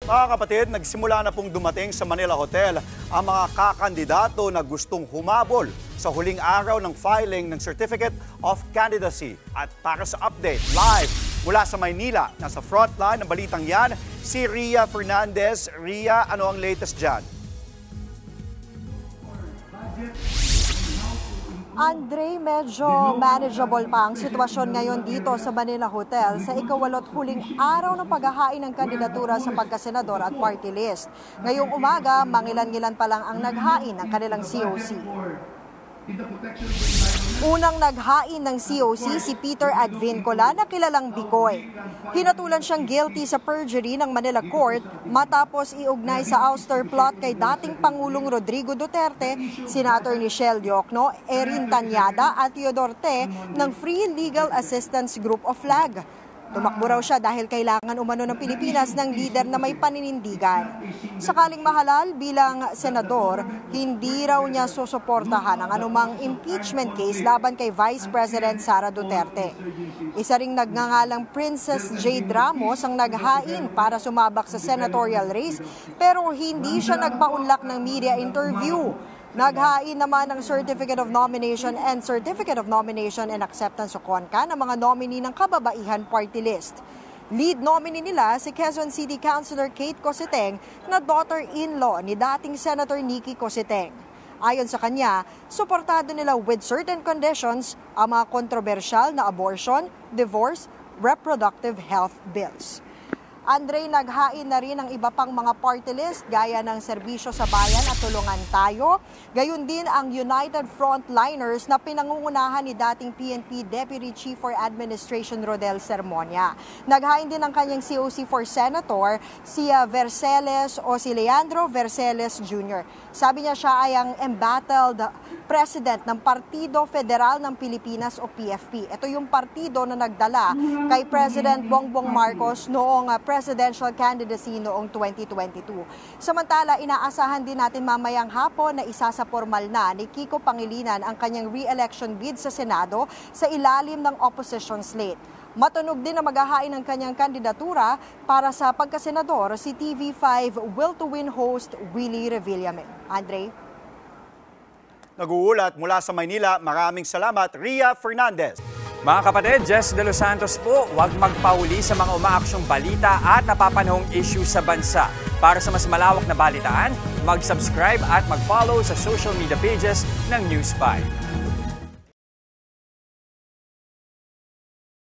Mga kapatid, nagsimula na pong dumating sa Manila Hotel ang mga kakandidato na gustong humabol sa huling araw ng filing ng Certificate of Candidacy. At para sa update, live mula sa Maynila, nasa frontline ng balitang yan, si Ria Fernandez. Ria, ano ang latest dyan? Andre, medyo manageable pa ang sitwasyon ngayon dito sa Manila Hotel sa ikawalot huling araw ng paghahain ng kandidatura sa pagkasenador at party list. Ngayong umaga, mangilan-ngilan pa lang ang naghain ng kanilang COC. Unang naghain ng COC si Peter Advincola na kilalang Bikoy. Hinatulan siyang guilty sa perjury ng Manila Court matapos iugnay sa ouster plot kay dating Pangulong Rodrigo Duterte, Senator Michelle Diokno, Erin Tanyada at Teodoro Te ng Free Legal Assistance Group of FLAG. Tumakbo raw siya dahil kailangan umano ng Pilipinas ng lider na may paninindigan. Sakaling mahalal bilang senador, hindi raw niya susuportahan ang anumang impeachment case laban kay Vice President Sara Duterte. Isa ring nagngangalang Princess Jade Ramos ang naghain para sumabak sa senatorial race pero hindi siya nagpaunlak ng media interview. Naghain naman ng Certificate of Nomination and Certificate of Nomination and Acceptance o CONCA ng mga nominee ng Kababaihan Party List. Lead nominee nila si Quezon City Councilor Kate Cositeng na daughter-in-law ni dating Senator Nikki Cositeng. Ayon sa kanya, suportado nila with certain conditions ang mga kontrobersyal na abortion, divorce, reproductive health bills. Andre, naghain na rin ang iba pang mga party list gaya ng Serbisyo sa Bayan at Tulungan Tayo. Gayun din ang United Frontliners na pinangungunahan ni dating PNP Deputy Chief for Administration Rodel Sermonia. Naghain din ang kanyang COC for Senator si Verceles o si Leandro Verceles Jr. Sabi niya siya ay ang embattled president ng Partido Federal ng Pilipinas o PFP. Ito yung partido na nagdala kay President Bongbong Marcos noong presidential candidacy noong 2022. Samantala, inaasahan din natin mamayang hapon na isa sa formal na ni Kiko Pangilinan ang kanyang re-election bid sa Senado sa ilalim ng opposition slate. Matunog din na maghahain ng kanyang kandidatura para sa pagkasenador si TV5 Will to Win host Willie Revillame. Andre? Nag-uulat mula sa Maynila, maraming salamat, Ria Fernandez. Mga kapatid, Jess De Los Santos po, huwag magpahuli sa mga umaaksyong balita at napapanahong issue sa bansa. Para sa mas malawak na balitaan, mag-subscribe at mag-follow sa social media pages ng News 5.